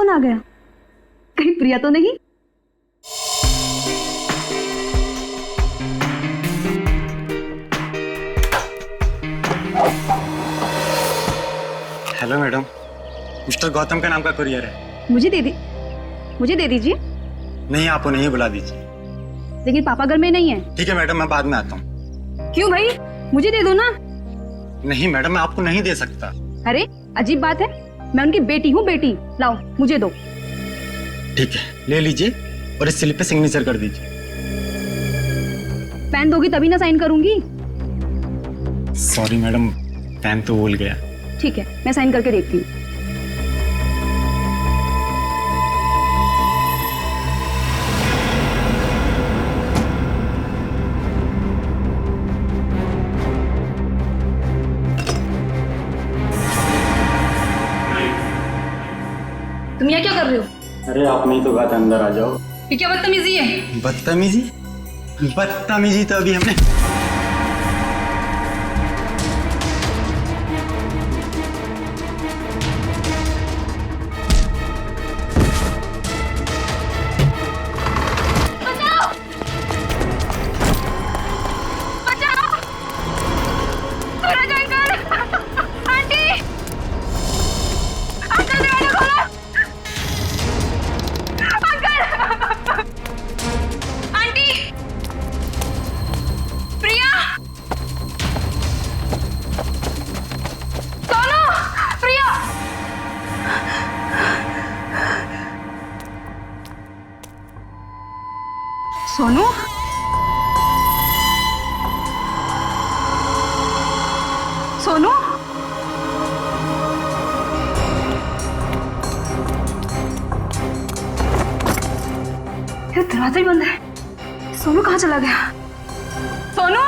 कौन आ गया? कहीं प्रिया तो नहीं? हेलो मैडम, मिस्टर गौतम का नाम का कुरियर है। मुझे दे दीजिए। नहीं, आप उन्हें ही बुला दीजिए। लेकिन पापा घर में नहीं है। ठीक है मैडम, मैं बाद में आता हूँ। क्यों भाई, मुझे दे दो ना। नहीं मैडम, मैं आपको नहीं दे सकता। अरे अजीब बात है, मैं उनकी बेटी हूँ। बेटी लाओ, मुझे दो। ठीक है, ले लीजिए और इस स्लिप पे सिग्नेचर कर दीजिए। पेन दोगी तभी ना साइन करूंगी। सॉरी मैडम, पेन तो भूल गया। ठीक है, मैं साइन करके देखती हूँ। तुम यहाँ क्या कर रहे हो? अरे आपने ही तो कहा था अंदर आ जाओ। ये क्या बदतमीजी है? बदतमीजी तो अभी हमने सोनू, सोनू, ये दरवाजा ही बंद है। सोनू कहाँ चला गया? सोनू,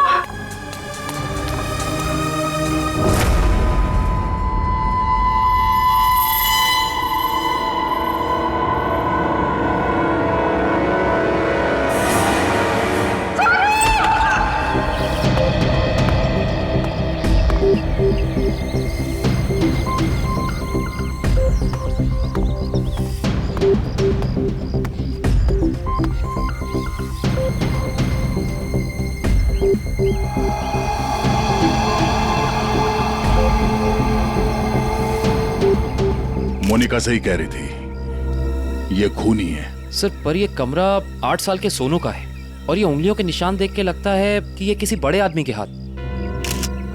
मोनिका सही कह रही थी, ये खूनी है। सर, पर ये कमरा 8 साल के सोनू का है और ये उंगलियों के निशान देख के लगता है कि ये किसी बड़े आदमी के हाथ।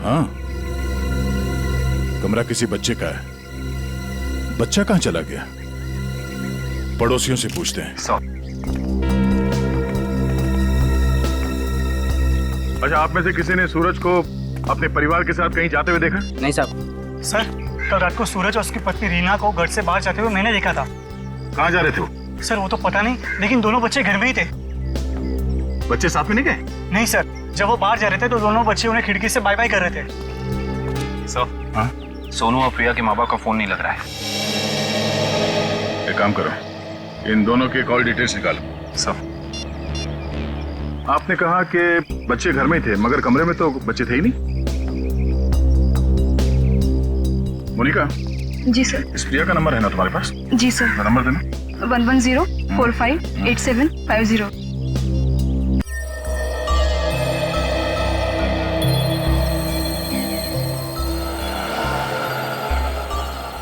हाँ, कमरा किसी बच्चे का है। बच्चा कहाँ चला गया? पड़ोसियों से पूछते हैं। अच्छा, आप में से किसी ने सूरज को अपने परिवार के साथ कहीं जाते हुए देखा? नहीं साहब। सर, कल रात को सूरज और उसकी पत्नी रीना को घर से बाहर जाते हुए मैंने देखा था। कहाँ जा रहे थे वो? सर वो तो पता नहीं, लेकिन दोनों बच्चे घर में ही थे। बच्चे साथ में नहीं गए? नहीं सर, जब वो बाहर जा रहे थे तो दोनों बच्चे उन्हें खिड़की से बाय बाय कर रहे थे। सर, हाँ? सोनू और प्रिया के माँ बाप का फोन नहीं लग रहा है। एक काम करो, इन दोनों के कॉल डिटेल्स निकालो। सर, आपने कहा कि बच्चे घर में ही थे, मगर कमरे में तो बच्चे थे ही नहीं। मोनिका, जी सर। इस प्रिया का नंबर है ना तुम्हारे पास? जी सर। नंबर देना। 110458750।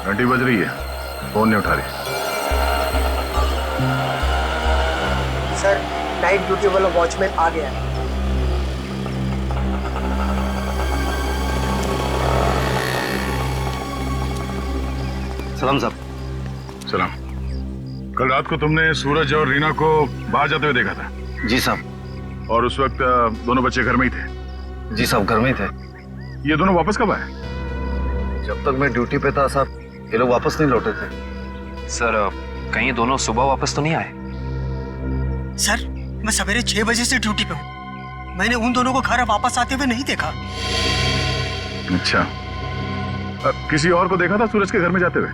घंटी बज रही है, फोन नहीं उठा रही। सर, नाइट ड्यूटी वाला वॉचमैन आ गया है। सलाम साहब। सलाम। कल रात को तुमने सूरज और रीना को बाहर जाते हुए देखा था? जी साहब। और उस वक्त दोनों बच्चे घर में ही थे? जी साहब, घर में ही थे। ये दोनों वापस कब आए? जब तक मैं ड्यूटी पे था साहब, ये लोग वापस नहीं लौटे थे। सर, कहीं ये दोनों सुबह वापस तो नहीं आए? सर, मैं सवेरे 6 बजे से ड्यूटी पे हूँ। मैंने उन दोनों को घर वापस आते हुए नहीं देखा। अच्छा, किसी और को देखा था सूरज के घर में जाते हुए?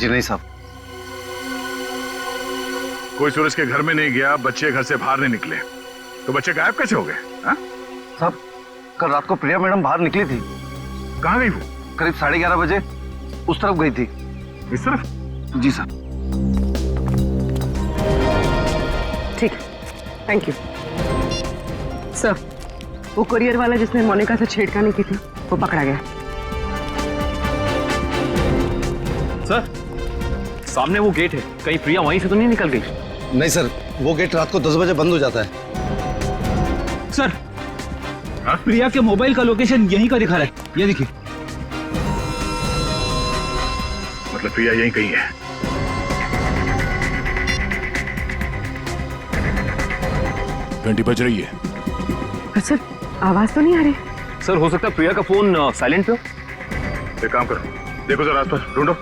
जी नहीं साहब। कोई सूरज के घर में नहीं गया, बच्चे घर से बाहर नहीं निकले, तो बच्चे गायब कैसे हो गए? साहब, कल रात को प्रिया मैडम बाहर निकली थी। कहाँ गई वो? करीब 11:30 बजे उस तरफ गई थी। इस तरफ? जी साहब। ठीक, थैंक यू सर। वो कुरियर वाला जिसने मोनिका से छेड़खानी की थी वो पकड़ा गया। सर, सामने वो गेट है, कहीं प्रिया वहीं से तो नहीं निकल गई? नहीं सर, वो गेट रात को 10 बजे बंद हो जाता है। सर, प्रिया के मोबाइल का लोकेशन यहीं का दिखा रहा है, ये देखिए। मतलब प्रिया यहीं कहीं है। घंटी बज रही है। सर, आवाज तो नहीं आ रही। सर, हो सकता है प्रिया का फोन साइलेंट पे हो। एक काम करो, देखो जरा आसपास ढूंढो।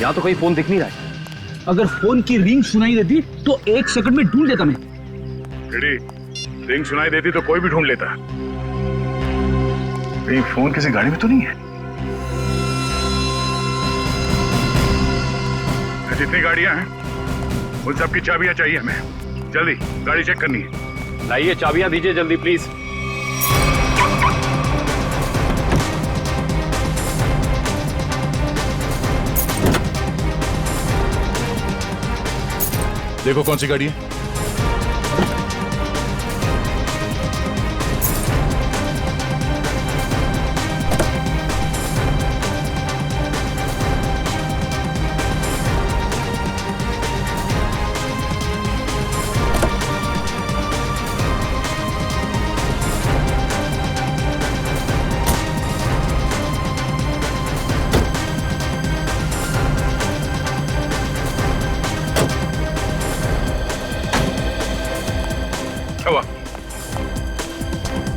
यहाँ तो कहीं फोन दिख नहीं रहा है। अगर फोन की रिंग सुनाई देती तो 1 सेकंड में ढूंढ लेता मैं। रिंग सुनाई देती तो कोई भी ढूंढ लेता। कहीं फोन किसी गाड़ी में तो नहीं है? जितनी गाड़ियां हैं उन सबकी चाबियां चाहिए हमें। जल्दी गाड़ी चेक करनी है। लाइए चाबियां दीजिए जल्दी प्लीज। देखो कौन सी गाड़ी है।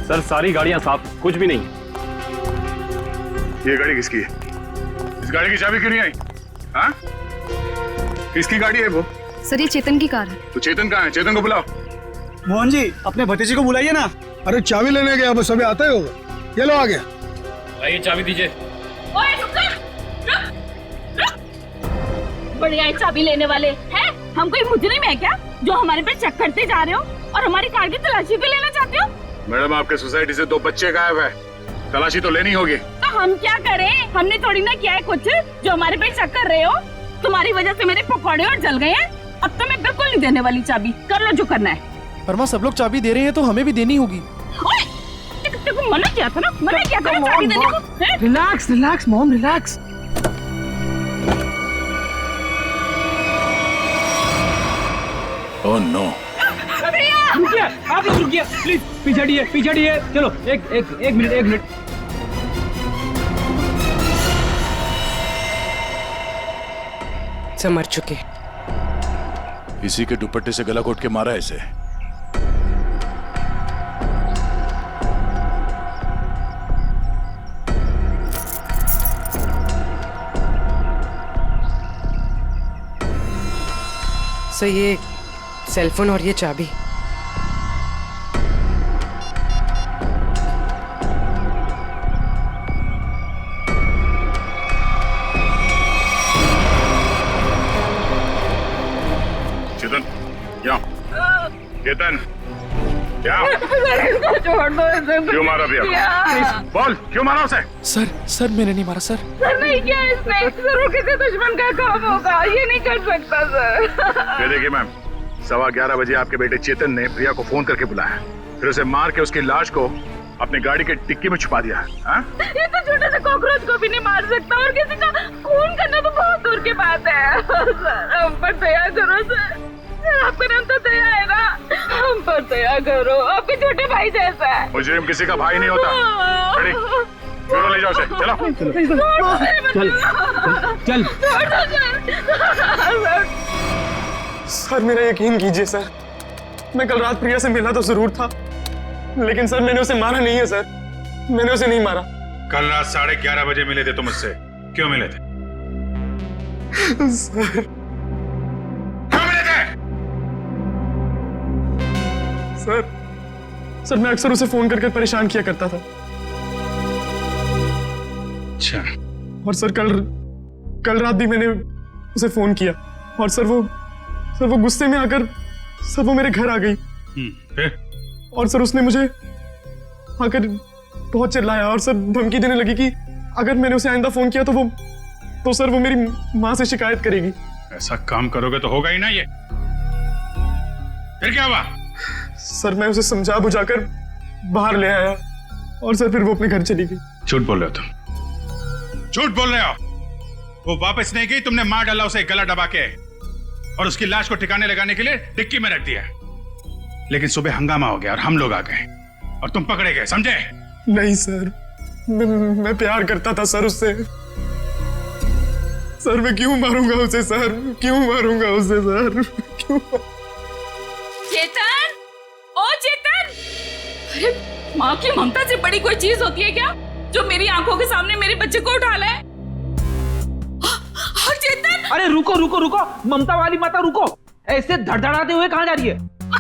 सर, सारी गाड़ियां साफ, कुछ भी नहीं। ये गाड़ी किसकी है? इस गाड़ी की चाबी क्यों नहीं आई? हाँ? किसकी गाड़ी है वो? सर, ये चेतन की कार है। तो चेतन कहाँ है? चेतन को बुलाओ। मोहन जी, अपने भतीजे को बुलाइए ना। अरे चाबी लेने गया, बस अभी आता ही होगा। ये लो आ गया। लाइए चाबी दीजिए। बढ़िया चाबी लेने वाले हैं? हम कोई मुजरिम है क्या जो हमारे पे चेक करते जा रहे हो और हमारी कार की तलाशी भी लेना चाहते हो? मैडम, आपके सोसाइटी से 2 बच्चे गायब है, तलाशी तो लेनी होगी। तो हम क्या करें? हमने थोड़ी ना किया है कुछ जो हमारे पे शक कर रहे हो। तुम्हारी वजह से मेरे पकौड़े और जल गए हैं। अब तो मैं बिल्कुल नहीं देने वाली चाबी। कर लो जो करना है। पर माँ, सब लोग चाबी दे रहे हैं तो हमें भी देनी होगी। तेको मना किया था ना, मना किया था ना चाबी देने को। Relax relax mom, relax. Oh no. रुकिए, आप लोग रुकिए प्लीज। पीछे हटिए। चलो एक मिनट। सब मर चुके। इसी के दुपट्टे से गला घोट के मारा है इसे। सर, ये सेलफोन और ये चाबी। चेतन, यहाँ। चेतन, यहाँ। छोड़ दो इसे। क्यों मारा भैया? बोल, क्यों मारा उसे? सर मैंने नहीं मारा सर। सर, नहीं किया इसने। सर, वो किसी दुश्मन का काम होगा, ये नहीं कर सकता सर। ये देखिए मैम, 11:15 बजे आपके बेटे चेतन ने प्रिया को फोन करके बुलाया, फिर उसे मार के उसकी लाश को अपनी गाड़ी के डिक्की में छुपा दिया। ये तो छोटे से कॉकरोच को भी नहीं मार सकता और किसी का खून करना तो बहुत दूर की बात है। सर, हम पर दया करो सर। आपका नाम तो दया है ना, हम पर दया करो। आपके छोटे भाई जैसा है। मुजरिम किसी का भाई नहीं होता। चलो ले जाओ उसे, चलो। चल। सर, मेरा यकीन कीजिए सर, मैं कल रात प्रिया से मिला तो जरूर था, लेकिन सर मैंने उसे मारा नहीं है सर। मैंने उसे नहीं मारा। कल रात 11:30 बजे मिले थे तुम मुझसे, क्यों मिले थे? सर, क्यों मिले थे? सर मैं अक्सर उसे फोन करके परेशान किया करता था। अच्छा। और सर कल रात भी मैंने उसे फोन किया और सर वो गुस्से में आकर सर वो मेरे घर आ गई। फिर? और सर उसने मुझे आकर बहुत चिल्लाया और सर धमकी देने लगी कि अगर मैंने उसे आइंदा फोन किया तो सर वो मेरी माँ से शिकायत करेगी। ऐसा काम करोगे तो होगा ही ना ये। फिर क्या हुआ? सर मैं उसे समझा बुझाकर बाहर ले आया और सर फिर वो अपने घर चली गई। झूठ बोल रहे हो तुम, झूठ बोल रहे हो। वो वापस नहीं गई, तुमने मार डाला उसे गला दबा के और उसकी लाश को ठिकाने लगाने के लिए डिक्की में रख दिया। लेकिन सुबह हंगामा हो गया और हम लोग आ गए और तुम पकड़े गए, समझे? नहीं सर, मैं प्यार करता था सर उससे। सर मैं क्यों मारूंगा उसे सर, क्यों मारूंगा उसे सर, क्यों? चेतन, ओ चेतन! अरे माँ की ममता से बड़ी कोई चीज होती है क्या जो मेरी आंखों के सामने मेरे बच्चे को उठा ले? चेतन! अरे रुको रुको रुको, ममता वाली माता रुको, ऐसे धड़धड़ाते हुए कहाँ जा रही है?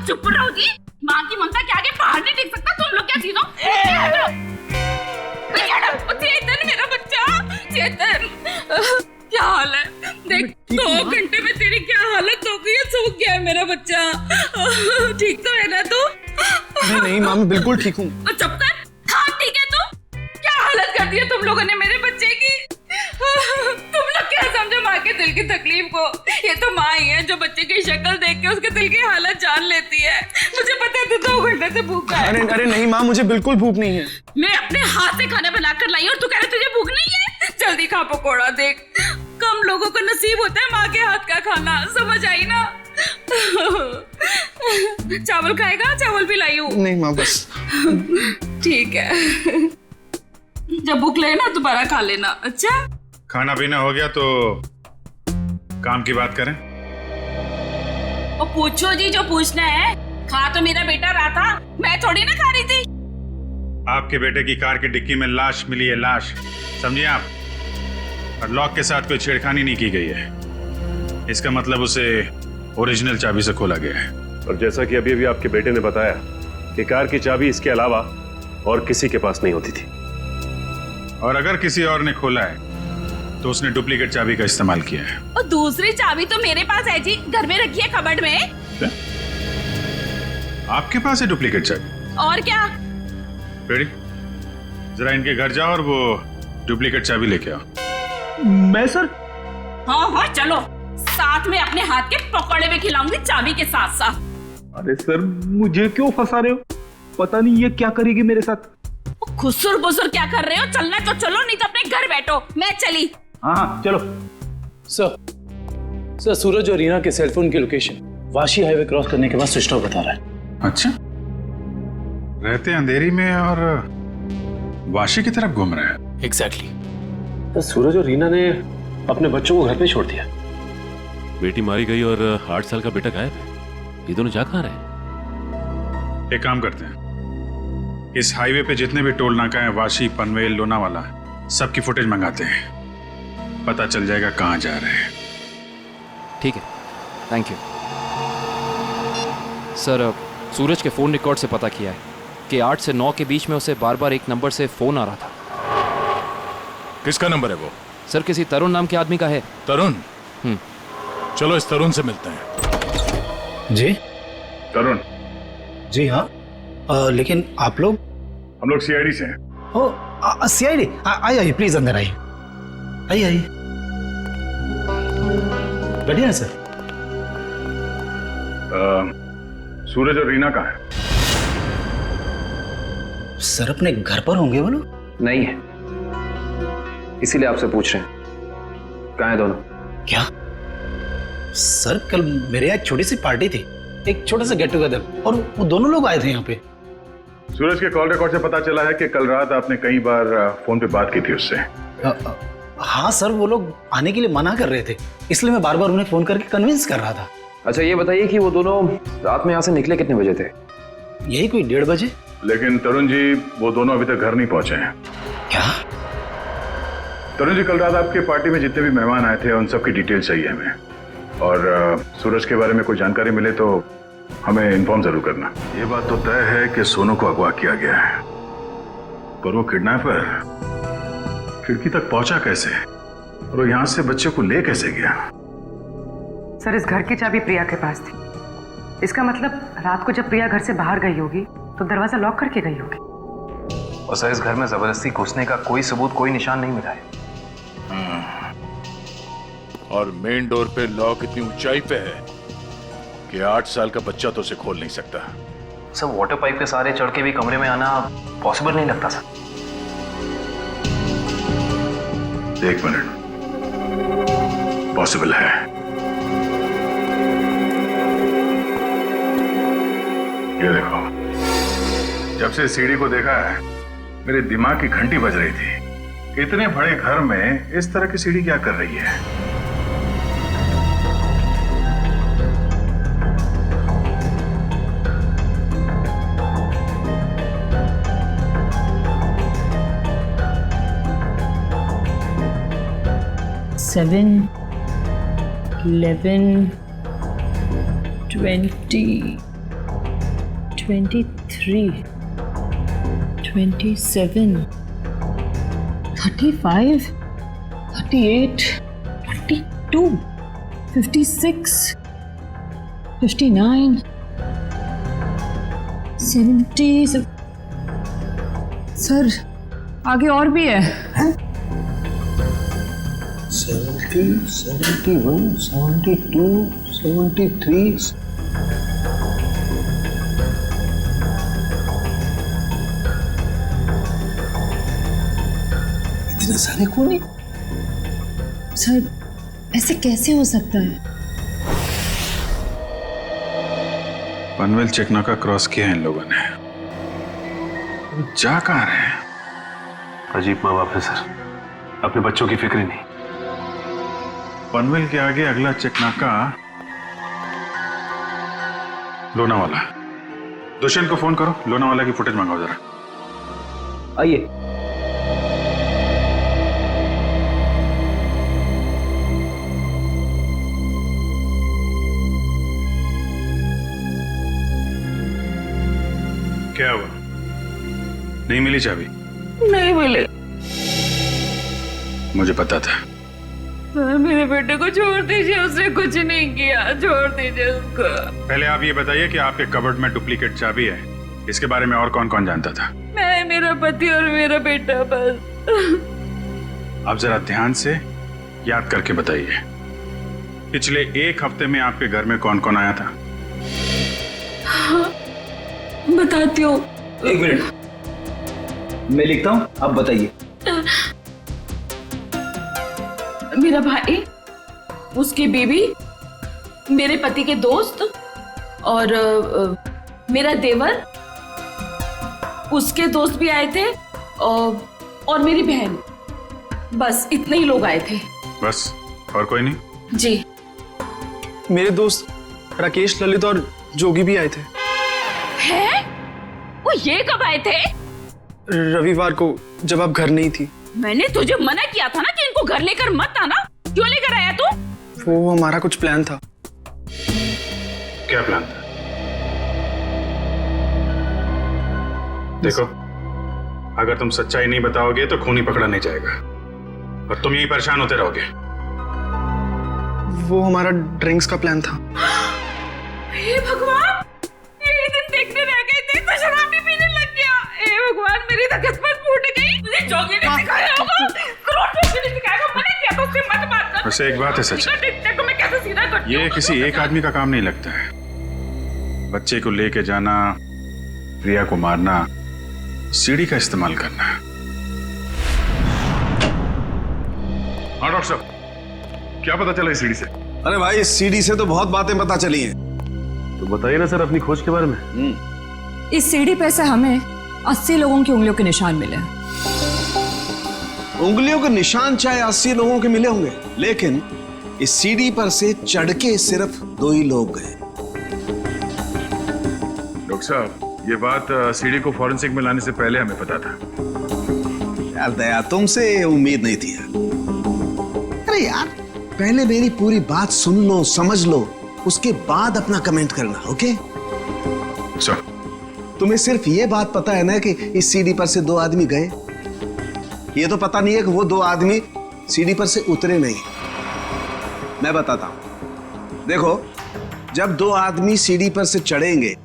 चुप रहो जी, माँ की ममता के आगे पहाड़ नहीं टिक सकता। तुम लोग क्या चीजों? चेतन मेरा बच्चा, चेतन क्या हाल है? देख 2 घंटे में तेरी क्या हालत हो गई है, सूख गया है मेरा बच्चा। ठीक तो है ना तू? नहीं माँ मैं बिल्कुल ठीक हूँ। चुप कर। हाँ ठीक है तू? क्या हालत कर दी है तुम लोगों ने मेरे बच्चे की? तुम लोग क्या समझो माँ के दिल की तकलीफ को? ये तो माँ ही है जो बच्चे की शक्ल देख के उसके दिल की हालत जान लेती है। मुझे पता है तू 2 घंटे से भूखा है। अरे नहीं माँ, मुझे बिल्कुल भूख नहीं है। मैं अपने हाथ से खाना बनाकर लाई और तू कह रहा तुझे भूख नहीं है? जल्दी खा पकौड़ा। देख कम लोगों को नसीब होता है माँ के हाथ का खाना, समझ आई ना? चावल खाएगा? चावल भी लाई हूँ। नहीं माँ बस। ठीक है, जब भूख लगे ना दोबारा खा लेना। अच्छा खाना पीना हो गया तो काम की बात करें। और पूछो जी जो पूछना है। खा तो मेरा बेटा रहा था, मैं थोड़ी ना खा रही थी। आपके बेटे की कार की डिक्की में लाश मिली है, लाश, समझिए आप। और लॉक के साथ कोई छेड़खानी नहीं की गई है। इसका मतलब उसे ओरिजिनल चाबी से खोला गया है। और जैसा कि अभी आपके बेटे ने बताया कि कार की चाबी इसके अलावा और किसी के पास नहीं होती थी। और अगर किसी और ने खोला है तो उसने डुप्लीकेट चाबी का इस्तेमाल किया है। और दूसरी चाबी तो मेरे पास है जी, घर में रखी है कबर्ड में। क्या? आपके पास है डुप्लीकेट चाबी? और क्या? बेटी जरा इनके घर जाओ और वो डुप्लीकेट चाबी लेके आओ। मैं सर? हाँ चलो, साथ में अपने हाथ के पकौड़े भी खिलाऊंगी चाबी के साथ साथ। अरे सर मुझे क्यों फंसा रहे हो? पता नहीं ये क्या करेगी मेरे साथ। खुसुर बुसुर क्या कर रहे हो? चलना तो चलो, नहीं तो अपने घर बैठो। मैं चली। हाँ चलो। सर सूरज और रीना के सेलफोन की लोकेशन वाशी हाईवे क्रॉस करने के बाद स्विच ऑफ बता रहा है। अच्छा, रहते अंधेरी में और वाशी की तरफ घूम रहे हैं। एग्जैक्टली। तो सूरज और रीना ने अपने बच्चों को घर पे छोड़ दिया। बेटी मारी गई और 8 साल का बेटा गायब है। ये दोनों जा कहाँ रहे? एक काम करते हैं, इस हाईवे पे जितने भी टोल नाका हैं, वाशी, पनवेल, लोनावाला, सबकी फुटेज मंगाते हैं। पता चल जाएगा कहाँ जा रहे हैं। ठीक है, थैंक यू सर। सूरज के फोन रिकॉर्ड से पता किया है कि 8 से 9 के बीच में उसे बार बार एक नंबर से फोन आ रहा था। किसका नंबर है वो? सर किसी तरुण नाम के आदमी का है। तरुण? चलो इस तरुण से मिलते हैं। जी तरुण? जी हाँ, लेकिन आप लोग? हम लोग सीआईडी से हैं। ओ सीआईडी? आइए प्लीज अंदर आइए। आइए बैठिए ना सर। सूरज और रीना कहाँ है? सर अपने घर पर होंगे वो लोग? नहीं है, इसीलिए आपसे पूछ रहे हैं। कहाँ है दोनों? क्या सर, कल मेरे यहाँ एक छोटी सी पार्टी थी, एक छोटा सा गेट टुगेदर, और वो दोनों लोग आए थे यहाँ पे। सूरज के कॉल रिकॉर्ड से पता चला है कि कल रात आपने कई बार फोन पे बात की थी उससे। हाँ सर, वो लोग आने के लिए मना कर रहे थे, इसलिए मैं बार बार उन्हें फोन करके कन्विंस कर रहा था। अच्छा ये बताइए कि वो दोनों रात में यहाँ से निकले कितने बजे थे? यही कोई 1:30 बजे। लेकिन तरुण जी, वो दोनों अभी तक घर नहीं पहुंचे हैं। क्या? तरुण जी, कल रात आपके पार्टी में जितने भी मेहमान आए थे उन सबकी डिटेल चाहिए हमें, और सूरज के बारे में कोई जानकारी मिले तो हमें इन्फॉर्म जरूर करना। ये बात तो तय है कि सोनू को अगवा किया गया है, पर वो किडनैपर खिड़की तक पहुंचा कैसे और वो यहां से बच्चे को ले कैसे गया, सर इस घर की चाबी प्रिया के पास थी। इसका मतलब रात को जब प्रिया घर से बाहर गई होगी तो दरवाजा लॉक करके गई होगी। और सर इस घर में जबरदस्ती घुसने का कोई सबूत, कोई निशान नहीं मिला है। और मेन डोर पे लॉक इतनी ऊंचाई पे है कि 8 साल का बच्चा तो उसे खोल नहीं सकता। सर वाटर पाइप के सहारे चढ़ के भी कमरे में आना पॉसिबल नहीं लगता सर। 1 मिनट, पॉसिबल है। ये देखो, जब से सीढ़ी को देखा है मेरे दिमाग की घंटी बज रही थी। इतने बड़े घर में इस तरह की सीढ़ी क्या कर रही है? Seven, 11, 20, 23, 27, 35, 38, 42, 56, 59, 70। सर आगे और भी है। 70, 71, 72, 73। इतने सारे कोने? सर ऐसे कैसे हो सकता है? पनवेल चेकनाका क्रॉस किया है इन लोगों ने। जा कहाँ रहे हैं? अजीब माँ बाप है सर, अपने बच्चों की फिक्र ही नहीं। पनवेल के आगे अगला चेकनाका लोनावाला। दुष्यंत को फोन करो, लोनावाला की फुटेज मंगाओ जरा। आइए। क्या हुआ? नहीं मिली चाबी? नहीं मिले। मुझे पता था। सर मेरे बेटे को छोड़ दीजिए, उसने कुछ नहीं किया, छोड़ दीजिए उसको। पहले आप ये बताइए कि आपके कबर्ड में डुप्लीकेट चाबी है, इसके बारे में और कौन कौन जानता था? मैं, मेरा पति और मेरा बेटा बस। आप जरा ध्यान से याद करके बताइए, पिछले 1 हफ्ते में आपके घर में कौन कौन आया था? हाँ, बताती हूँ। 1 मिनट, मैं लिखता हूँ, आप बताइए। मेरा भाई, उसकी बीवी, मेरे पति के दोस्त और मेरा देवर, उसके दोस्त भी आए थे और मेरी बहन। बस इतने ही लोग आए थे। बस, और कोई नहीं? जी। मेरे दोस्त राकेश, ललित और जोगी भी आए थे। हैं? वो ये कब आए थे? रविवार को, जब आप घर नहीं थी। मैंने तुझे मना किया था ना कि इनको घर लेकर मत आना। क्यों लेकर आया तू? वो हमारा कुछ प्लान था। क्या प्लान था? देखो, अगर तुम सच्चाई नहीं बताओगे तो खून ही पकड़ा नहीं जाएगा और तुम यही परेशान होते रहोगे। वो हमारा ड्रिंक्स का प्लान था। हे भगवान, ये दिन देखने रह गए थे तो शराब भी पीने लग गया। हे भगवान, मेरी तो किस्मत फूट गई। मुझे जोगी ने सिखाया होगा, करोड़पति ने सिखाया होगा। मैंने क्या तो उससे मत बात कर। वैसे एक बात है सच, को मैं कैसे सीधा करती ये किसी एक आदमी का काम नहीं लगता है। बच्चे को लेके जाना, प्रिया को मारना, सीढ़ी का इस्तेमाल करना। हाँ डॉक्टर साहब, क्या पता चला इस सीढ़ी से? अरे भाई, इस सीढ़ी से तो बहुत बातें पता चली हैं। तो बताइए ना सर अपनी खोज के बारे में। इस सीढ़ी पे से हमें 80 लोगों की उंगलियों के निशान मिले। उंगलियों के निशान चाहे 80 लोगों के मिले होंगे, लेकिन इस सीढ़ी पर से चढ़ के सिर्फ 2 ही लोग गए। डॉक्टर साहब, ये बात सीढ़ी को फॉरेंसिक में लाने से पहले हमें पता था। यार दया, तुमसे उम्मीद नहीं थी यार। अरे यार, पहले मेरी पूरी बात सुन लो, समझ लो, उसके बाद अपना कमेंट करना, ओके? सर, तुम्हें सिर्फ ये बात पता है ना कि इस सीढ़ी पर से 2 आदमी गए। ये तो पता नहीं है कि वो 2 आदमी सीढ़ी पर से उतरे नहीं। मैं बताता हूं, देखो, जब दो आदमी सीढ़ी पर से चढ़ेंगे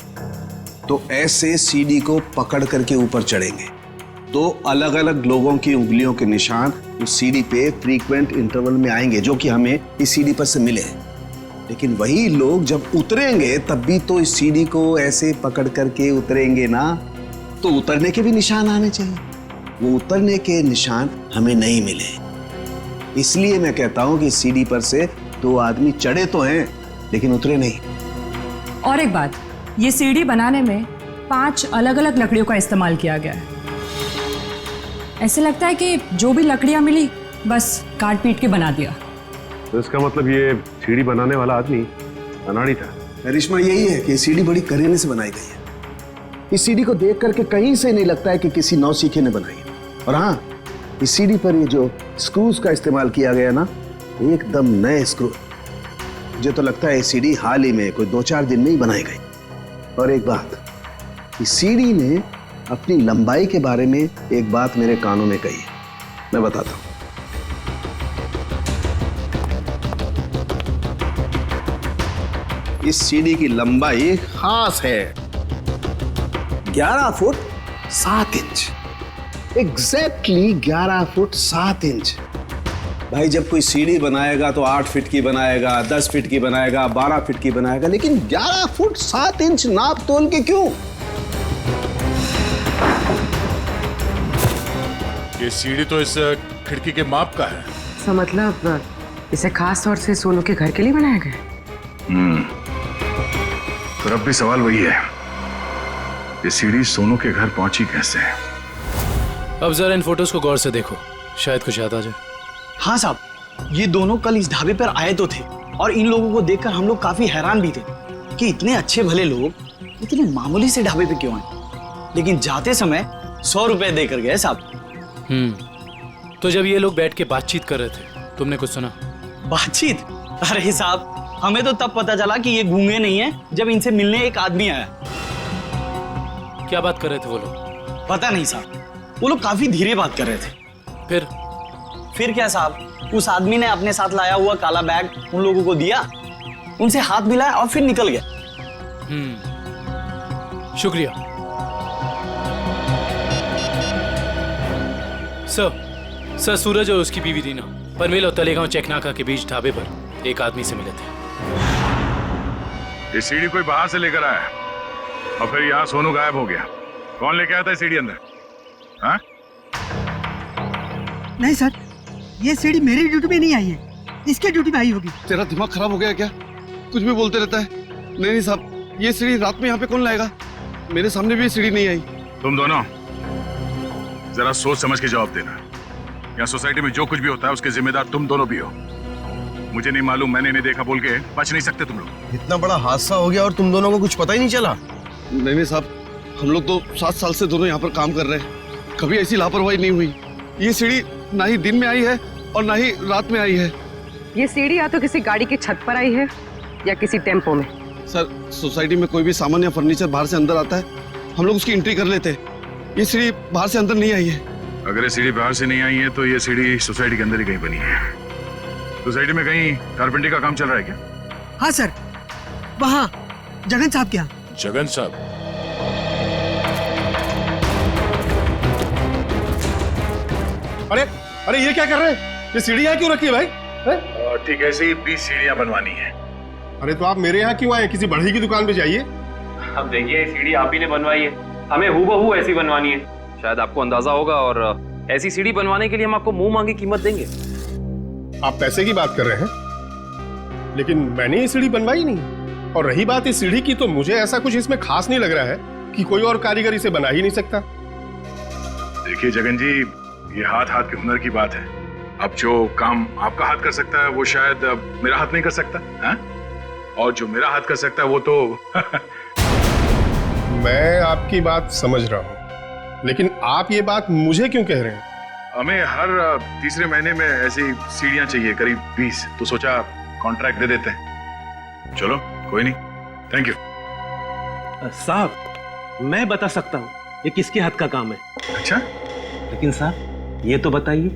तो ऐसे सीढ़ी को पकड़ करके ऊपर चढ़ेंगे। दो अलग अलग लोगों की उंगलियों के निशान उस सीढ़ी पे फ्रीक्वेंट इंटरवल में आएंगे, जो कि हमें इस सीढ़ी पर से मिले हैं। लेकिन वही लोग जब उतरेंगे तब भी तो इस सीढ़ी को ऐसे पकड़ करके उतरेंगे ना, तो उतरने के भी निशान आने चाहिए। वो उतरने के निशान हमें नहीं मिले। इसलिए मैं कहता हूं कि सीढ़ी पर से दो आदमी चढ़े तो हैं लेकिन उतरे नहीं। और एक बात, ये सीढ़ी बनाने में 5 अलग अलग लकड़ियों का इस्तेमाल किया गया है। ऐसे लगता है कि जो भी लकड़ियां मिली बस काट पीट के बना दिया। तो इसका मतलब ये सीढ़ी बनाने वाला आदमी अनाड़ी था। करिश्मा यही है कि सीढ़ी बड़ी करीने से बनाई गई है। इस सीढ़ी को देख करके कहीं से नहीं लगता है कि किसी नौसीखे ने बनाई है। और हाँ, इस सीढ़ी पर ये जो स्क्रूज का इस्तेमाल किया गया ना, एकदम नए स्क्रू। मुझे तो लगता है ये सीढ़ी हाल ही में कोई 2-4 दिन में ही बनाई गई। और एक बात, इस सीढ़ी ने अपनी लंबाई के बारे में एक बात मेरे कानों में कही है, मैं बताता हूं। इस सीढ़ी की लंबाई खास है 11 foot 7 inch. Exactly 11 foot 7 inch. भाई, जब कोई सीढ़ी बनाएगा तो 8 फीट की बनाएगा, 10 फीट की बनाएगा, 12 फीट की बनाएगा, लेकिन 11 फुट 7 इंच नाप तोल के क्यों? ये सीढ़ी तो इस खिड़की के माप का है। तो मतलब इसे खास तौर से सोनू के घर के लिए बनाया गया? फिर अब भी सवाल वही है, ये सीढ़ी सोनू के घर पहुंची कैसे? अब जरा इन फोटोज को गौर से देखो, शायद कुछ याद आ जाए। हाँ साहब, ये दोनों कल इस ढाबे पर आए तो थे और इन लोगों को देखकर हम लोग काफी हैरान भी थे कि इतने अच्छे भले लोग इतने मामूली से ढाबे पे क्यों आए, लेकिन जाते समय 100 रुपए देकर गए साहब। तो जब ये लोग बैठ के बातचीत कर रहे थे, तुमने कुछ सुना? बातचीत? अरे साहब, हमें तो तब पता चला कि ये गूंगे नहीं है जब इनसे मिलने एक आदमी आया। क्या बात कर रहे थे वो लोग? पता नहीं साहब, वो लोग काफी धीरे बात कर रहे थे। फिर क्या साहब, उस आदमी ने अपने साथ लाया हुआ काला बैग उन लोगों को दिया, उनसे हाथ मिलाया और फिर निकल गया। शुक्रिया सर। सूरज और उसकी बीवी रीना पनवेल और तलेगांव चेकनाका के बीच ढाबे पर एक आदमी से मिले थे। ये सीढ़ी कोई बाहर से लेकर आया और फिर यहाँ सोनू गायब हो गया। कौन लेके आया था सीढ़ी अंदर? हाँ? नहीं सर, ये सीढ़ी मेरी ड्यूटी में नहीं आई है, इसके ड्यूटी में आई होगी। तेरा दिमाग खराब हो गया क्या? कुछ भी बोलते रहता है। नहीं साहब, ये सीढ़ी रात में यहाँ पे कौन लाएगा? मेरे सामने भी ये सीढ़ी नहीं आई। तुम दोनों जरा सोच समझ के जवाब देना। यहाँ सोसाइटी में जो कुछ भी होता है उसके जिम्मेदार तुम दोनों भी हो। मुझे नहीं मालूम, मैंने नहीं देखा बोल के बच नहीं सकते तुम लोग। इतना बड़ा हादसा हो गया और तुम दोनों को कुछ पता ही नहीं चला? नहीं साहब, हम लोग तो 7 साल से दोनों यहाँ पर काम कर रहे हैं, कभी ऐसी लापरवाही नहीं हुई। ये सीढ़ी ना ही दिन में आई है और ना ही रात में आई है। ये सीढ़ी या तो किसी गाड़ी की छत पर आई है या किसी टेम्पो में। सर, सोसाइटी में कोई भी सामान या फर्नीचर बाहर से अंदर आता है, हम लोग उसकी एंट्री कर लेते हैं। ये सीढ़ी बाहर से अंदर नहीं आई है। अगर ये सीढ़ी बाहर से नहीं आई है तो ये सीढ़ी सोसाइटी के अंदर ही कहीं बनी है। सोसाइटी में कहीं कारपेंटरी का काम चल रहा है क्या? हाँ सर, वहाँ जगन साहब के यहाँ। जगन साहब? अरे अरे ये क्या कर रहे हैं? ये सीढ़ी यहाँ क्यों रखी है भाई? ठीक है, ऐसी 20 सीढ़ियाँ बनवानी है। अरे तो आप मेरे यहाँ क्यों आए? किसी बढ़ई की दुकान पे जाइए। अब देखिए, सीढ़ी आप ही ने बनवाई है, हमें हूबहू ऐसी बनवानी है। शायद आपको अंदाजा होगा, और ऐसी सीढ़ी बनवाने के लिए हम आपको मुंह मांगी कीमत देंगे। आप पैसे की बात कर रहे हैं, लेकिन मैंने ये सीढ़ी बनवाई नहीं। और रही बात इस सीढ़ी की, तो मुझे ऐसा कुछ इसमें खास नहीं लग रहा है कि कोई और कारीगर इसे बना ही नहीं सकता। देखिए जगन जी, ये हाथ हाथ के हुनर की बात है। अब जो काम आपका हाथ कर सकता है वो शायद मेरा हाथ नहीं कर सकता है? और जो मेरा हाथ कर सकता है वो तो मैं आपकी बात समझ रहा हूँ, लेकिन आप ये बात मुझे क्यों कह रहे हैं? हमें हर तीसरे महीने में ऐसी सीढ़ियां चाहिए, करीब 20, तो सोचा कॉन्ट्रैक्ट दे देते हैं। चलो कोई नहीं, थैंक यू। साहब, मैं बता सकता हूँ ये किसके हाथ का काम है। अच्छा, लेकिन साहब ये तो बताइए,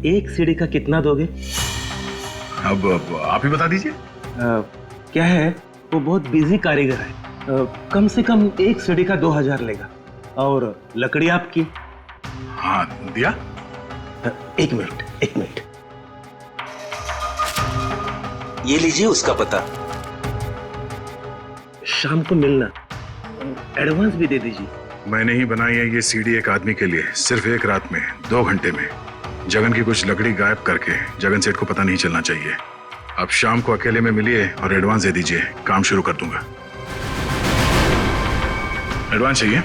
एक सीढ़ी का कितना दोगे? अब आप ही बता दीजिए। क्या है, वो बहुत बिजी कारीगर है। कम से कम एक सीढ़ी का 2000 लेगा। और लकड़ी आपकी? हाँ दिया। एक मिनट। ये लीजिए उसका पता। शाम को मिलना, एडवांस भी दे दीजिए। मैंने ही बनाई है ये सीढ़ी एक आदमी के लिए, सिर्फ एक रात में, 2 घंटे में। जगन की कुछ लकड़ी गायब करके जगन सेठ को पता नहीं चलना चाहिए। आप शाम को अकेले में मिलिए और एडवांस दे दीजिए, काम शुरू कर दूंगा। एडवांस चाहिए?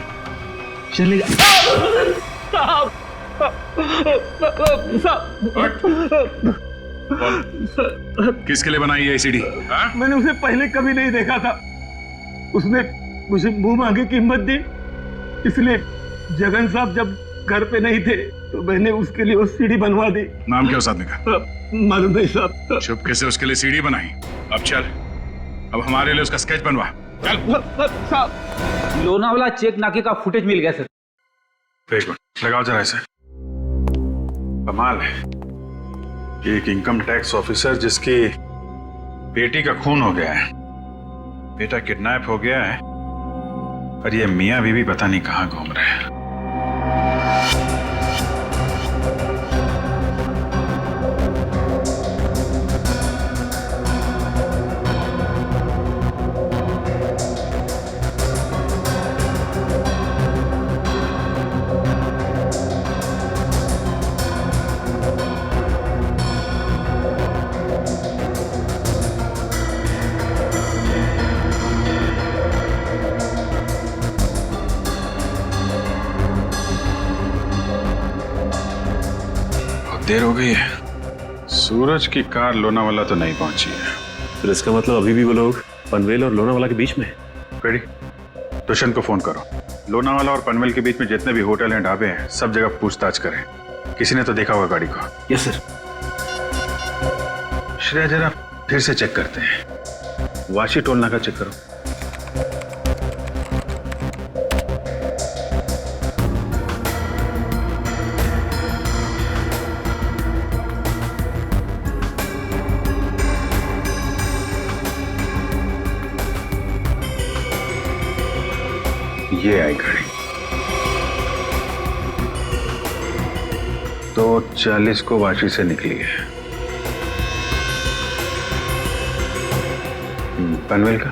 चलेगा। किसके लिए बनाई है सीढ़ी? मैंने उसे पहले कभी नहीं देखा था। उसने मुझे मुंह मांगे कीमत दी, इसलिए जगन साहब जब घर पे नहीं थे तो मैंने उसके लिए वो सीढ़ी बनवा दी। नाम क्या उस आदमी का? मालूम नहीं साहब। चुपके से उसके लिए सीढ़ी बनाई। अब चल, अब हमारे लिए उसका स्केच बनवा। साहब, लोनावाला चेक नाके का फुटेज मिल गया सर। एक मिनट लगाओ जरा इसे। कमाल है, एक इनकम टैक्स ऑफिसर जिसकी बेटी का खून हो गया है, बेटा किडनैप हो गया है, और ये मियां बीवी पता नहीं कहां घूम रहे हैं। देर हो गई है, सूरज की कार लोनावाला तो नहीं पहुंची है। फिर इसका मतलब अभी भी वो लोग पनवेल और लोनावाला के बीच में है। पेड़ी, दुष्यंत को फोन करो। लोनावाला और पनवेल के बीच में जितने भी होटल हैं, ढाबे हैं, सब जगह पूछताछ करें। किसी ने तो देखा होगा गाड़ी को। Yes sir. श्रेया जरा फिर से चेक करते हैं। वाशी टोल नाका चेक करो। ये आई गाड़ी 2:40 को वाशी से निकली है। पनवेल का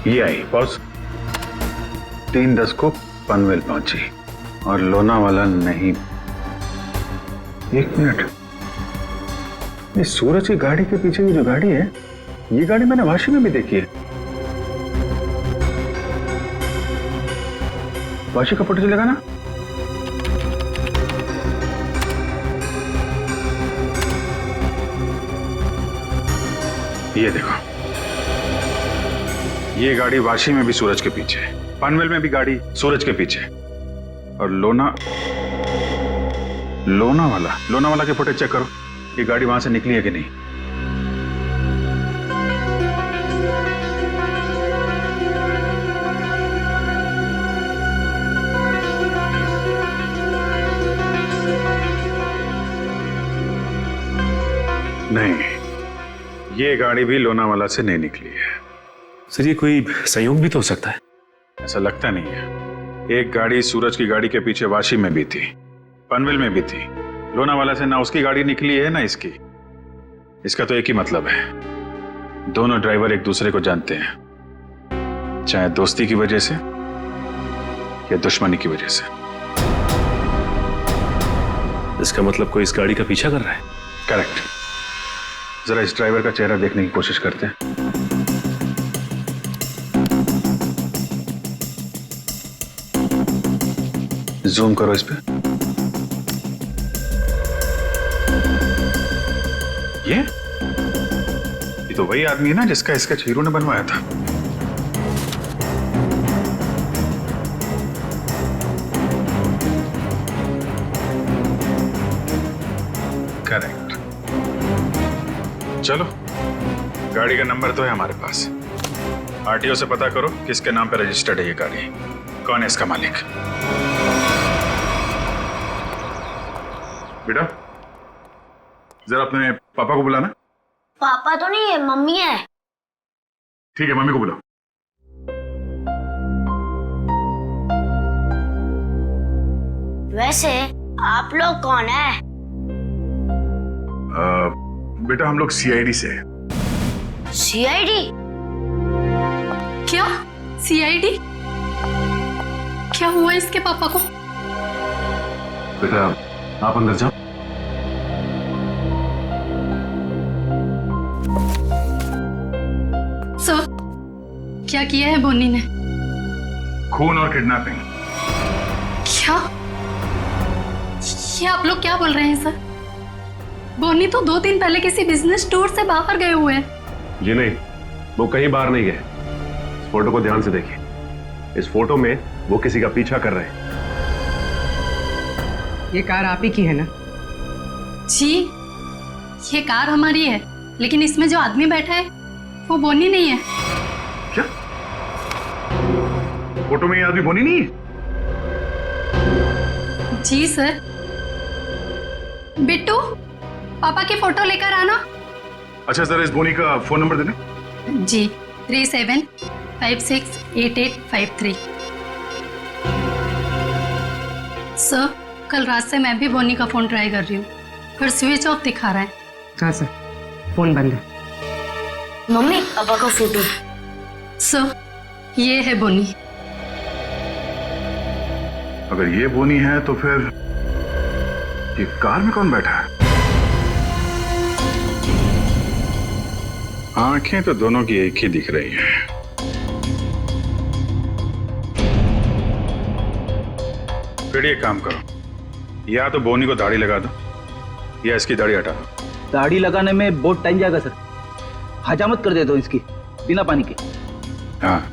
ये आई बॉस 3:10 को पनवेल पहुंची और लोनावाला नहीं। एक मिनट, ये सूरज की गाड़ी के पीछे की जो गाड़ी है, ये गाड़ी मैंने वाशी में भी देखी है। वाशी का फोटो चलेगा ना? ये देखो, ये गाड़ी वाशी में भी सूरज के पीछे, पनवेल में भी गाड़ी सूरज के पीछे, और लोनावाला के फुटेज चेक करो। ये गाड़ी वहां से निकली है कि नहीं? नहीं, ये गाड़ी भी लोनावाला से नहीं निकली है। सर, ये कोई संयोग भी तो हो सकता है। ऐसा लगता नहीं है। एक गाड़ी सूरज की गाड़ी के पीछे वाशी में भी थी, पनवेल में भी थी। लोनावाला से ना उसकी गाड़ी निकली है ना इसकी। इसका तो एक ही मतलब है, दोनों ड्राइवर एक दूसरे को जानते हैं, चाहे दोस्ती की वजह से या दुश्मनी की वजह से। इसका मतलब कोई इस गाड़ी का पीछा कर रहा है। करेक्ट। जरा इस ड्राइवर का चेहरा देखने की कोशिश करते हैं। जूम करो इस पे। ये तो वही आदमी है ना जिसका स्केच हीरो ने बनवाया था। करेक्ट। चलो, गाड़ी का नंबर तो है हमारे पास। आरटीओ से पता करो किसके नाम पे रजिस्टर्ड है ये गाड़ी, कौन है इसका मालिक। बेटा, जरा अपने पापा को बुलाना। पापा तो नहीं है, मम्मी है। ठीक है, मम्मी को बुलाओ। वैसे आप लोग कौन है? बेटा, हम लोग सीआईडी से हैं। सीआईडी? क्या? सीआईडी? क्या हुआ इसके पापा को? बेटा, आप अंदर जाओ। सर, क्या किया है बोनी ने? खून और किडनैपिंग। क्या? ये आप लोग क्या बोल रहे हैं सर? बोनी तो 2 दिन पहले किसी बिजनेस टूर से बाहर गए हुए हैं। जी नहीं, वो कहीं बाहर नहीं गए। इस फोटो को ध्यान से देखिए। इस फोटो में वो किसी का पीछा कर रहे हैं। ये कार आप ही की है ना? जी, ये कार हमारी है, लेकिन इसमें जो आदमी बैठा है वो बोनी नहीं है। क्या? फोटो में ये आदमी बोनी नहीं है? जी सर। बिट्टू, पापा की फोटो लेकर आना। अच्छा, जरा इस बोनी का फोन नंबर देना। जी, 37568853। सर, कल रात से मैं भी बोनी का फोन ट्राई कर रही हूँ, पर स्विच ऑफ दिखा रहा है। हाँ सर, फोन बंद है। मम्मी, पापा का फोटो। सर, ये है बोनी। अगर ये बोनी है तो फिर ये कार में कौन बैठा है? आंखें तो दोनों की एक ही दिख रही हैं। फिर एक काम करो, या तो बोनी को दाढ़ी लगा दो या इसकी दाढ़ी हटा दो। दाढ़ी लगाने में बहुत टाइम जाएगा सर, हजामत कर देता हूँ इसकी बिना पानी के। हाँ,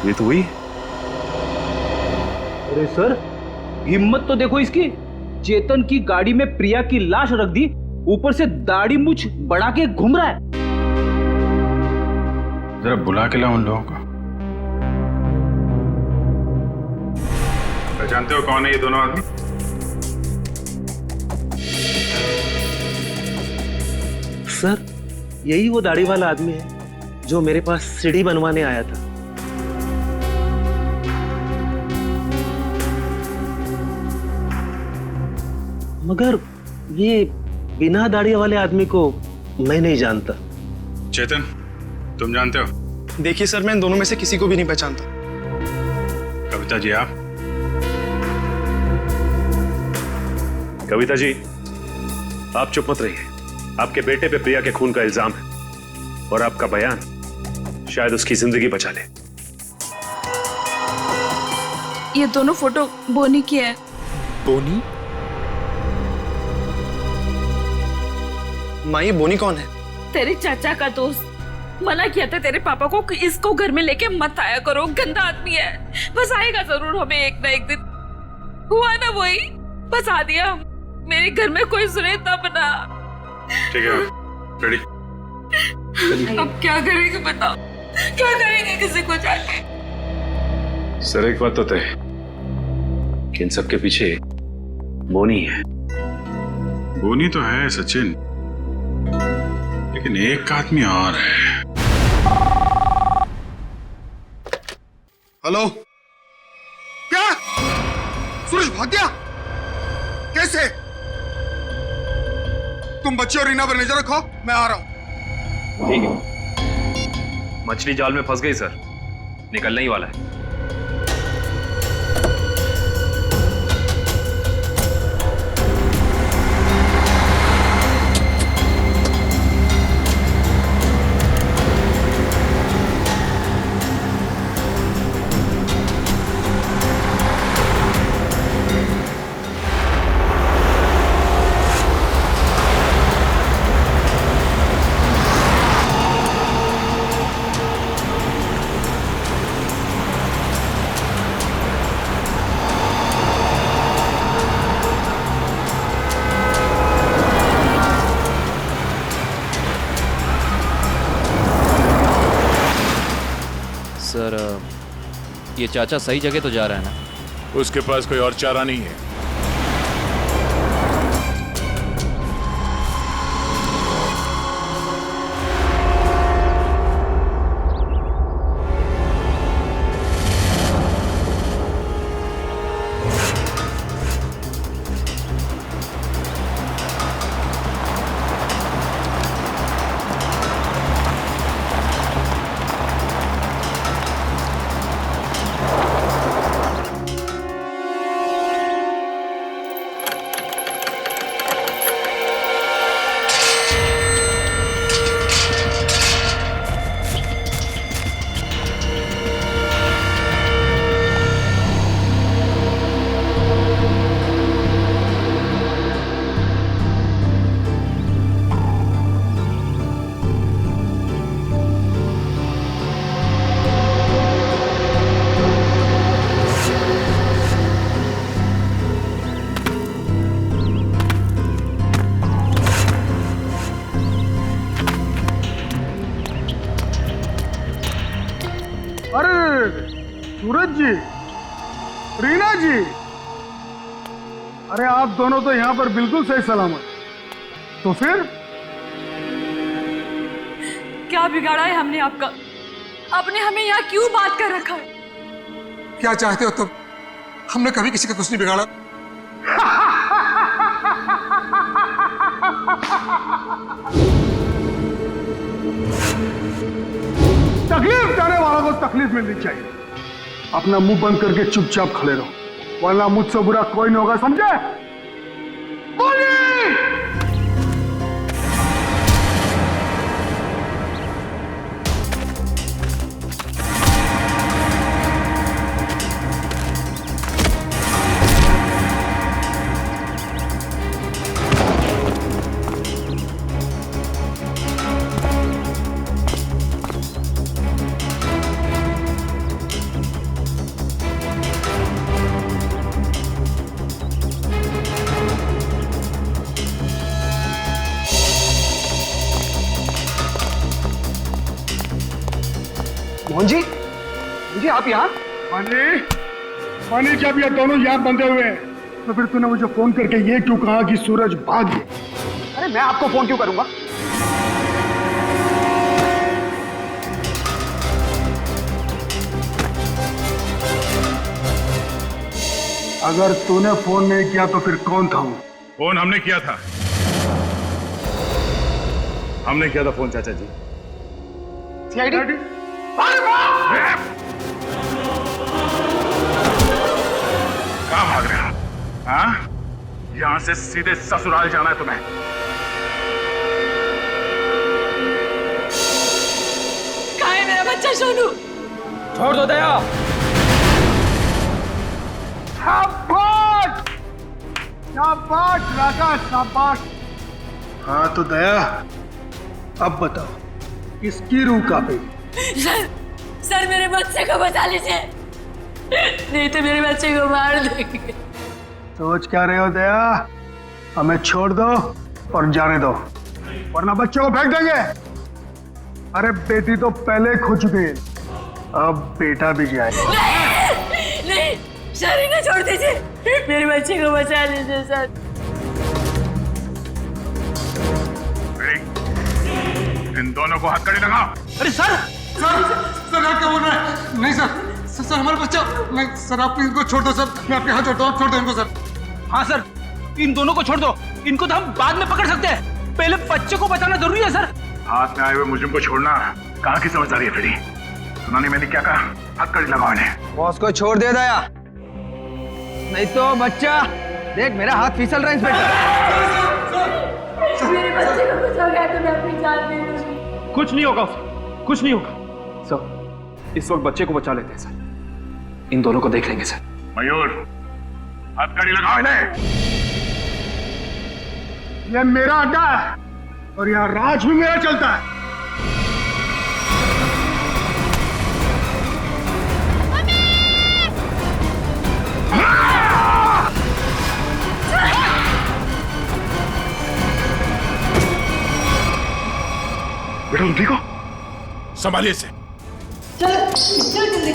ये तो हुई। अरे सर, हिम्मत तो देखो इसकी। चेतन की गाड़ी में प्रिया की लाश रख दी, ऊपर से दाढ़ी मूछ बढ़ा के घूम रहा है। जरा बुला के लाओ उन लोगों को। पहचानते हो कौन है ये दोनों आदमी? सर, यही वो दाढ़ी वाला आदमी है जो मेरे पास सीढ़ी बनवाने आया था। मगर ये बिना दाढ़ी वाले आदमी को मैं नहीं जानता। चेतन, तुम जानते हो? देखिए सर, मैं इन दोनों में से किसी को भी नहीं पहचानता। कविता जी, आप? कविता जी, आप चुप मत रहिए। आपके बेटे पे प्रिया के खून का इल्जाम है और आपका बयान शायद उसकी जिंदगी बचा ले। ये दोनों फोटो बोनी की है। बोनी? माँ, ये बोनी कौन है? तेरे चाचा का दोस्त। मना किया था तेरे पापा को कि इसको घर में लेके मत आया करो, गंदा आदमी है। बस आएगा जरूर हमें एक ना एक दिन। हुआ ना वही, बस आ दिया। मेरे घर में कोई सुने तब ना। ठीक है, रेडी? अब क्या करेंगे बताओ, क्या करेंगे किसी को जाके? सर, एक बात तो तय है कि इन सबके पीछे बोनी है। बोनी तो है सचिन, लेकिन एक आदमी और है। हेलो? क्या? सूरज भाग गया? कैसे? तुम बच्चे और रीना पर नजर रखो, मैं आ रहा हूं। ठीक है। मछली जाल में फंस गई सर, निकलने ही वाला है। ये चाचा सही जगह तो जा रहा है ना? उसके पास कोई और चारा नहीं है। सूरज जी, रीना जी, अरे आप दोनों तो यहाँ पर बिल्कुल सही सलामत। तो फिर क्या बिगाड़ा है हमने आपका? आपने हमें यहाँ क्यों बात कर रखा है? क्या चाहते हो तुम? हमने कभी किसी का कुछ नहीं बिगाड़ा। तकलीफ देने वालों को तकलीफ मिलनी चाहिए। अपना मुंह बंद करके चुपचाप खड़े रहो, वरना मुझसे बुरा कोई नहीं होगा, समझे? बोलिए। मोहन जी, जी आप यहाँ? पानी जब ये दोनों यहाँ बंधे हुए हैं, तो फिर तूने मुझे फोन करके ये क्यों कहा कि सूरज भाग गया? अरे मैं आपको फोन क्यों करूंगा? अगर तूने फोन नहीं किया तो फिर कौन था वो? फोन हमने किया था। हमने किया था फोन चाचा जी। सीआईडी? कहाँ भाग रहे हो? हाँ? यहां से सीधे ससुराल जाना है तुम्हें। कहाँ है मेरा बच्चा सोनू? छोड़ दो दया। शाबाश, शाबाश राजा, शाबाश। हाँ तो दया, अब बताओ इसकी रूह कहाँ पे? सर मेरे बच्चे को बचा लीजिए, नहीं तो मेरे बच्चे को मार देंगे। सोच क्या रहे हो दया? हमें छोड़ दो और जाने दो, वरना बच्चों को फेंक देंगे। अरे बेटी तो पहले खो चुकी है, अब बेटा भी जाए। नहीं, सर इन्हें छोड़ दीजिए, मेरे बच्चे को बचा लीजिए सर। इन दोनों को हथकड़ी लगाओ। अरे सर, सर आप क्या बोल रहे हैं? नहीं सर हमारा बच्चा। नहीं सर, आप इनको छोड़ दो सर, मैं आपके हाथ जोड़ता हूँ, आप छोड़ दो इनको सर। हाँ सर, इन दोनों को छोड़ दो, इनको तो हम बाद में पकड़ सकते हैं, पहले बच्चे को बचाना जरूरी है सर। हाथ में आए हुए मुझे को छोड़ना कहाँ की समझदारी है फ्रेडी? सुना नहीं मैंने क्या कहा? हथकड़ी लगाओ इन्हें। बॉस को छोड़ दे दया, नहीं तो बच्चा देख मेरा हाथ फिसल रहा है इंस्पेक्टर। मेरे बच्चे को बचा गया तो मैं अपनी जान दे दूंगी। कुछ नहीं होगा उसे, कुछ नहीं होगा सर। इस वक्त बच्चे को बचा लेते हैं सर, इन दोनों को देख लेंगे सर। मयूर, हथकड़ी लगाओ इन्हें। ये मेरा अड्डा है और यहाँ राज भी मेरा चलता है। बेटा तुम ठीक हो? संभालिए इसे। चल। जल्दी जल्दी।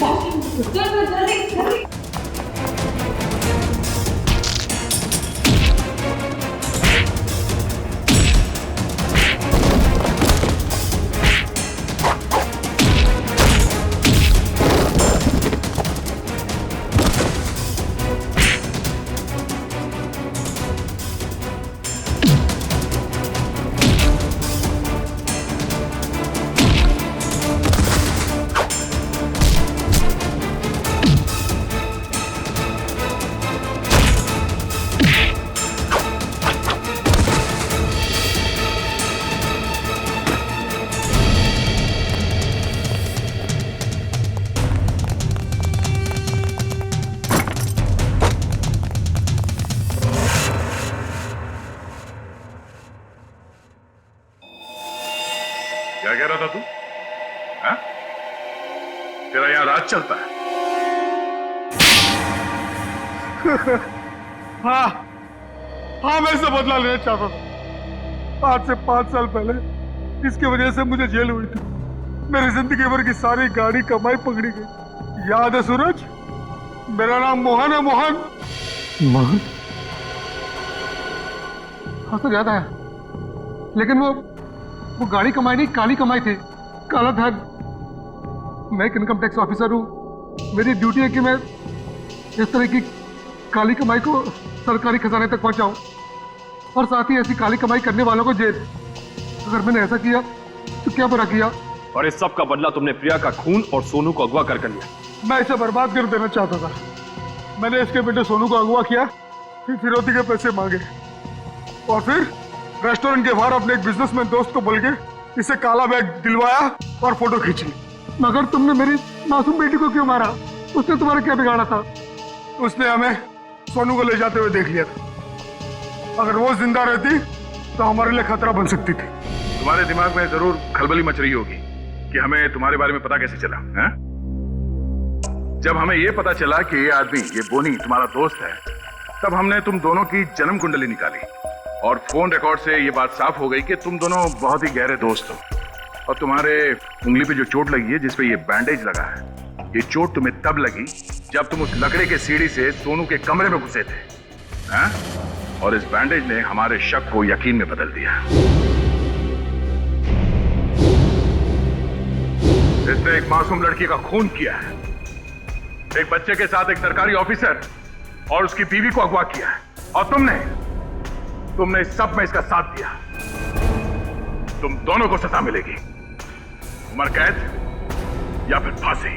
क्या कह रहा था तू? हाँ? तेरा यहाँ राज चलता है? हाँ हाँ, मैं इससे बदला लेना चाहता था। आज से 5 साल पहले इसकी वजह से मुझे जेल हुई थी। मेरी जिंदगी भर की सारी गाड़ी कमाई पकड़ी गई। याद है सूरज? मेरा नाम मोहन है। मोहन मोहन? हाँ सर, याद आया। लेकिन वो गाड़ी कमाई नहीं, काली कमाई थी। काला धन। मैं एक इनकम टैक्स ऑफिसर हूँ। मेरी ड्यूटी है कि मैं इस तरह की काली कमाई को सरकारी खजाने तक पहुंचाऊं और साथ ही ऐसी काली कमाई करने वालों को जेल। अगर मैंने ऐसा किया तो क्या बुरा किया? और इस सब का बदला तुमने प्रिया का खून और सोनू को अगवा कर लिया। मैं इसे बर्बाद कर देना चाहता था। मैंने इसके बेटे सोनू को अगवा किया, फिर फिरौती के पैसे मांगे और फिर रेस्टोरेंट के बाहर अपने एक बिजनेसमैन दोस्त को बोल के इसे काला बैग दिलवाया और फोटो खींची। मगर तुमने मेरी मासूम बेटी को क्यों मारा? उसने तुम्हारा क्या बिगाड़ा था? उसने हमें सोनू को ले जाते हुए देख लिया था। अगर वो जिंदा रहती तो हमारे लिए खतरा बन सकती थी। तुम्हारे दिमाग में जरूर खलबली मच रही होगी कि हमें तुम्हारे बारे में पता कैसे चला है? जब हमें ये पता चला कि ये आदमी, ये बोनी तुम्हारा दोस्त है, तब हमने तुम दोनों की जन्म कुंडली निकाली और फोन रिकॉर्ड से ये बात साफ हो गई कि तुम दोनों बहुत ही गहरे दोस्त हो। और तुम्हारे उंगली पे जो चोट लगी है, जिसपे ये बैंडेज लगा है, ये चोट तुम्हें तब लगी जब तुम उस लकड़े के सीढ़ी से सोनू के कमरे में घुसे थे, हैं? और इस बैंडेज ने हमारे शक को यकीन में बदल दिया। इसने एक मासूम लड़की का खून किया है, एक बच्चे के साथ एक सरकारी ऑफिसर और उसकी बीवी को अगवा किया है, और तुमने इस सब में इसका साथ दिया। तुम दोनों को सजा मिलेगी, उम्र कैद या फिर फांसी।